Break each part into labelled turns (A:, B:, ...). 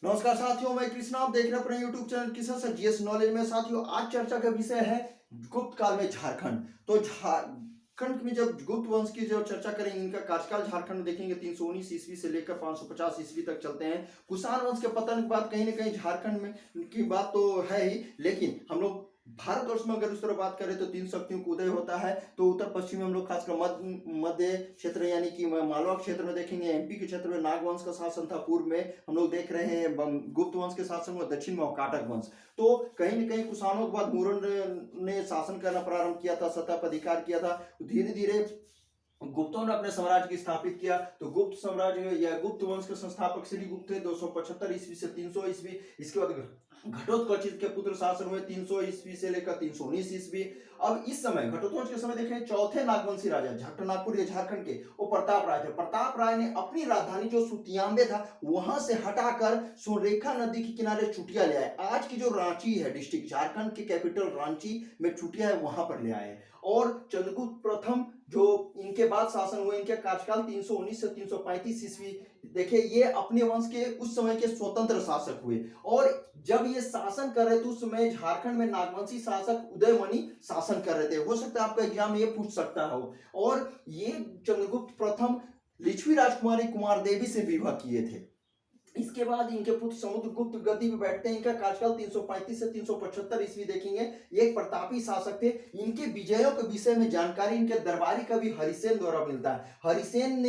A: नमस्कार साथियों, मैं कृष्णा। आप देख रहे हैं अपने YouTube चैनल किसान सर जीएस नॉलेज में। साथियों, आज चर्चा का विषय है गुप्त काल में झारखंड। तो झारखंड में जब गुप्त वंश की जो चर्चा करेंगे, इनका कार्यकाल झारखंड में देखेंगे 319 ईस्वी से लेकर 550 ईस्वी तक चलते हैं। कुषाण वंश के पतन के बाद कहीं ना कहीं झारखंड में की बात तो है ही, लेकिन हम लोग भारतवर्ष में अगर उस तरह बात करें तो तीन शक्तियों का उदय होता है। तो उत्तर पश्चिम में हम लोग खासकर मध्य क्षेत्र यानी कि मालवा क्षेत्र में देखेंगे। एमपी के क्षेत्र में नागवंश का शासन था। पूर्व में हम लोग देख रहे हैं गुप्त वंश के शासन में दक्षिण में काटक वंश। तो कहीं न कहीं कुषाणों के बाद मुरन ने शासन करना प्रारंभ किया था, सत्ता पर अधिकार किया था। धीरे धीरे गुप्तों ने अपने साम्राज्य की स्थापित किया। तो गुप्त साम्राज्य या गुप्त वंश के संस्थापक श्री गुप्त थे 275 ईस्वी से 300 ईस्वी। इसके बाद घटोत्कच के पुत्र शासन हुए 300 ईस्वी से लेकर 319 ईस्वी। अब इस समय घटोत्कच के समय देखें, चौथे नागवंशी राजा झट्टनागपुर या झारखंड के वो प्रताप राय थे। प्रताप राय ने अपनी राजधानी जो सुतियांबे था वहां से हटाकर सोनरेखा नदी के किनारे चुटिया ले आए। आज की जो रांची है डिस्ट्रिक्ट, झारखंड के कैपिटल रांची में चुटिया है, वहां पर ले आए। और चंद्रगुप्त प्रथम जो इनके बाद शासन हुए, इनके कार्यकाल 319 से 335 ईस्वी। देखिए, ये अपने वंश के उस समय के स्वतंत्र शासक हुए। और जब ये शासन कर रहे थे उस समय झारखंड में नागवंशी शासक उदयमणि शासन कर रहे थे। हो सकता है आपका एग्जाम में ये पूछ सकता हो। और ये चंद्रगुप्त प्रथम लिच्छवी राजकुमारी कुमार देवी से विवाह किए थे। इसके बाद इनके पुत्र समुद्रगुप्त गद्दी पे बैठते हैं। इनका कार्यकाल 335 से 375 ईस्वी देखेंगे। ये एक प्रतापी शासक थे। इनके विजयों के विषय में जानकारी इनके दरबारी कवि हरिसेन द्वारा मिलता है। हरिसेन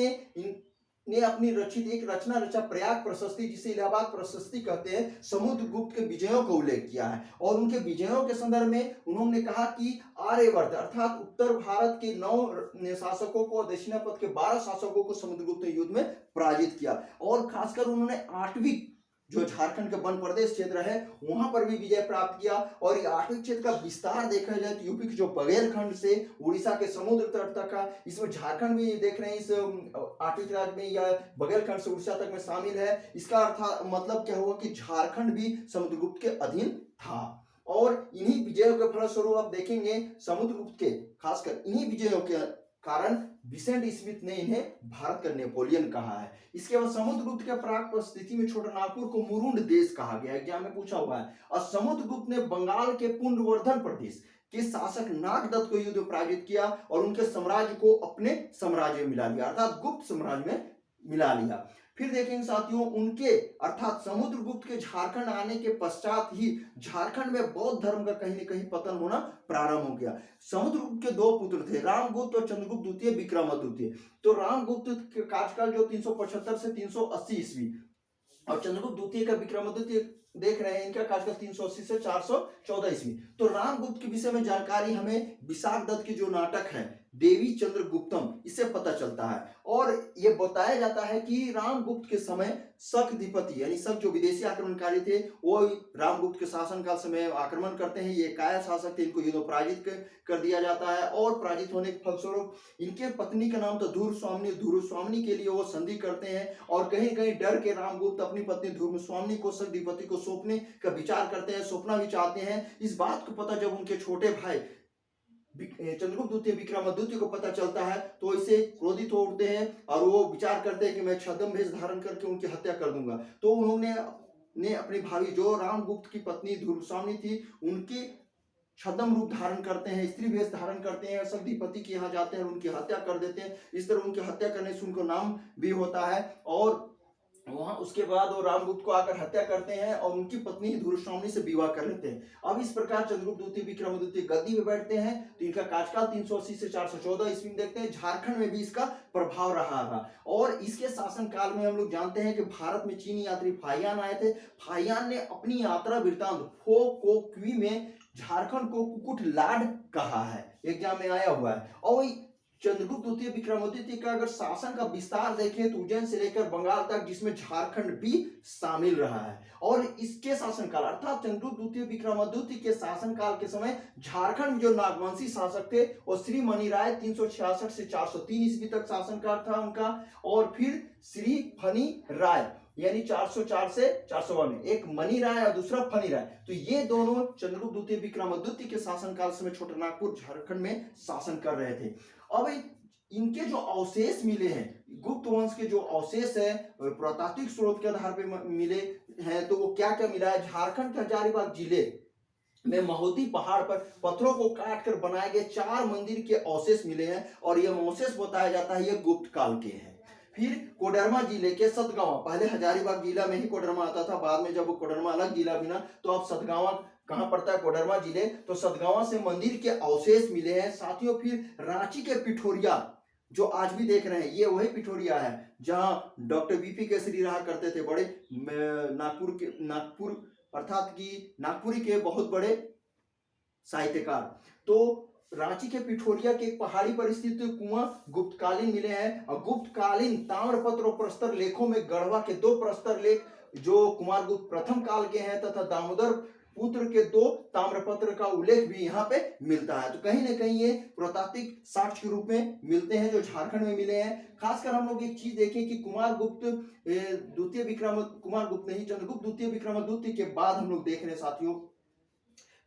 A: ने अपनी रचित एक रचना रचा प्रयाग प्रशस्ति, जिसे इलाहाबाद प्रशस्ति कहते हैं, समुद्रगुप्त के विजयों का उल्लेख किया है। और उनके विजयों के संदर्भ में उन्होंने कहा कि आर्यवर्त अर्थात उत्तर भारत के 9 शासकों को, दक्षिणापथ के 12 शासकों को समुद्रगुप्त ने युद्ध में पराजित किया। और खासकर उन्होंने 8वीं जो झारखंड का वन प्रदेश क्षेत्र है वहां पर भी विजय प्राप्त किया। और ये 8वीं क्षेत्र का विस्तार देखा जाए तो यूपी के जो बघेलखंड से उड़ीसा के समुद्र तट तक का, इसमें झारखंड भी देख रहे हैं इस 8वीं राज्य में या बघेलखंड से उड़ीसा तक में शामिल है। इसका अर्थ मतलब क्या हुआ कि झारखंड भी समुद्रगुप्त के अधीन था। और इन्हीं विजयों के फलस्वरूप आप देखेंगे समुद्रगुप्त के, खासकर इन्हीं विजयों के कारण विसेंट स्मिथ ने इन्हें भारत का नेपोलियन कहा है। इसके बाद समुद्रगुप्त के प्राक स्थिति में छोटा नागपुर को मुरुंड देश कहा गया, एग्जाम में पूछा हुआ है। और समुद्रगुप्त ने बंगाल के पुंडवर्धन प्रदेश के शासक नागदत्त को युद्ध में पराजित किया और उनके साम्राज्य को अपने साम्राज्य में मिला लिया, अर्थात गुप्त साम्राज्य में मिला लिया। फिर देखेंगे साथियों, उनके अर्थात समुद्रगुप्त के झारखंड आने के पश्चात ही झारखंड में बौद्ध धर्म का कहीं न कहीं पतन होना प्रारंभ हो गया। समुद्रगुप्त के 2 पुत्र थे, रामगुप्त और चंद्रगुप्त द्वितीय विक्रमादित्य। तो रामगुप्त के कार्यकाल जो 375 से 380 ईस्वी और चंद्रगुप्त द्वितीय का विक्रमादित्य देख रहे हैं, इनका कार्यकाल 380 से 414 ईस्वी। तो रामगुप्त के विषय में जानकारी हमें विशाख दत्त की जो नाटक है देवी चंद्रगुप्तम, इससे पता चलता है। और यह बताया जाता है कि रामगुप्त के समय शक अधिपति यानी शक जो विदेशी आक्रमणकारी थे वो रामगुप्त के शासनकाल समय आक्रमण करते हैं। ये काया शासक थे, इनको युद्ध पराजित कर दिया जाता है। और पराजित होने के फलस्वरूप इनके पत्नी का नाम था धुर्वस्वामिनी के लिए वो संधि करते हैं। और कहीं कहीं डर के रामगुप्त अपनी पत्नी धुर्वस्वामिनी को शक अधिपति को सौंपने का विचार करते हैं, सौंपना भी चाहते हैं। इस बात को पता जब उनके छोटे भाई चंद्रगुप्त द्वितीय विक्रमादित्य को पता चलता है तो इसे क्रोधित हो उठते हैं और वो विचार करते हैं कि मैं छद्म भेष धारण करके उनकी हत्या कर दूंगा। तो उन्होंने अपनी भाभी जो रामगुप्त की पत्नी धुर्वस्वामिनी थी उनकी छद्म रूप धारण करते हैं, स्त्री वेश धारण करते हैं, शक्तिपति के यहाँ जाते हैं, उनकी हत्या कर देते हैं। इस तरह उनकी हत्या करने से उनको नाम भी होता है। और वहां उसके बाद वो रामगुप्त को आकर हत्या करते हैं और उनकी पत्नी धुर्वस्वामिनी से विवाह कर लेते हैं। अब इस प्रकार चंद्रगुप्त द्वितीय विक्रमादित्य गद्दी में बैठते हैं। तो इनका कार्यकाल 380 से 414 ईस्वी में देखते हैं। झारखंड में भी इसका प्रभाव रहा था। और इसके शासन काल में हम लोग जानते हैं कि भारत में चीनी यात्री फाहियान आए थे। फाहियान ने अपनी यात्रा वृत्तांत फो को क्वी में झारखंड को कुकुट लाड कहा है, एग्जाम में आया हुआ है। और चंद्रगुप्त द्वितीय विक्रमादित्य का अगर शासन का विस्तार देखें तो उज्जैन से लेकर बंगाल तक, जिसमें झारखंड भी शामिल रहा है। और इसके शासनकाल अर्थात चंद्रगुप्त द्वितीय विक्रमादित्य के शासनकाल के समय झारखंड में जो नागवंशी शासक थे वो श्री मणि राय 366 से 403 ईस्वी तक शासनकाल था उनका। और फिर श्री फनी राय यानी 404 से 452, एक मणि राय और दूसरा फनी राय। तो ये दोनों चंद्रगुप्त द्वितीय विक्रमादित्य के शासनकाल समय छोटा नागपुर झारखंड में शासन कर रहे थे। अब इनके जो अवशेष मिले हैं गुप्त वंश के जो अवशेष है पुरातात्विक स्रोत के आधार पर मिले हैं, तो वो क्या क्या मिला है। झारखंड के हजारीबाग जिले में महोती पहाड़ पर पत्थरों को काट कर बनाए गए 4 मंदिर के अवशेष मिले हैं और यह अवशेष बताया जाता है ये गुप्त काल के हैं। फिर कोडरमा जिले के सतगावा, पहले हजारीबाग जिला में ही कोडरमा आता था, बाद में जब कोडरमा अलग जिला बना तो अब सतगावा कहां पड़ता है, कोडरमा जिले, तो सतगावा से मंदिर के अवशेष मिले हैं साथियों। फिर रांची के पिठोरिया जो आज भी देख रहे हैं, ये वही पिठोरिया है जहां डॉक्टर बीपी केसरी रहा करते थे, बड़े नागपुर अर्थात कि नागपुरी के बहुत बड़े साहित्यकार। तो रांची के पिठोरिया के एक पहाड़ी पर स्थित कुआं गुप्तकालीन मिले हैं और गुप्तकालीन ताम्रपत्र और प्रस्तर लेखों में गढ़वा के 2 प्रस्तर लेख जो कुमारगुप्त प्रथम काल के हैं तथा दामोदर पुत्र के 2 ताम्रपत्र का उल्लेख भी यहाँ पे मिलता है। तो कहीं ना कहीं ये पुरातात्विक साक्ष्य के रूप में मिलते हैं जो झारखंड में मिले हैं। खासकर हम लोग एक चीज देखें कि कुमारगुप्त नहीं, चंद्रगुप्त द्वितीय विक्रमादित्य के बाद हम लोग देख रहे हैं साथियों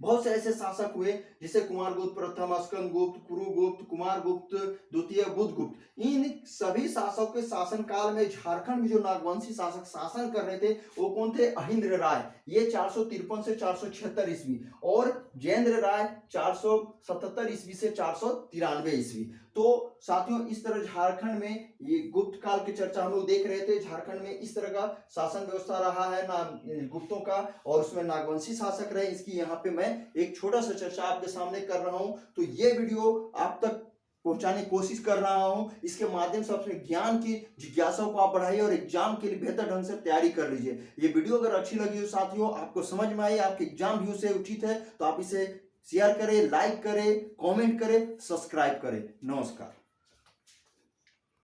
A: बहुत से ऐसे शासक हुए जिसे कुमारगुप्त प्रथम, स्कंदगुप्त, कुरुगुप्त, कुमारगुप्त द्वितीय, बुधगुप्त। इन सभी शासकों के शासन काल में झारखंड में जो नागवंशी शासक शासन कर रहे थे वो कौन थे, अहिंद्र राय, ये 453 से 476 ईस्वी, और जयेंद्र राय 477 ईस्वी से 493 ईस्वी। तो साथियों इस तरह झारखंड में ये गुप्त काल की चर्चा हम लोग देख रहे थे। झारखंड में इस तरह का शासन व्यवस्था रहा है ना गुप्तों का, और उसमें नागवंशी शासक रहे, इसकी यहाँ पे मैं एक छोटा सा चर्चा आपके सामने कर रहा हूं। तो ये वीडियो आप तक पहुंचाने की कोशिश कर रहा हूं, इसके माध्यम से अपने ज्ञान की जिज्ञासा को आप बढ़ाइए और एग्जाम के लिए बेहतर ढंग से तैयारी कर लीजिए। ये वीडियो अगर अच्छी लगी हो साथियों, आपको समझ में आई, आपके एग्जाम व्यू से उचित है, तो आप इसे शेयर करें, लाइक करें, कमेंट करें, सब्सक्राइब करें। नमस्कार।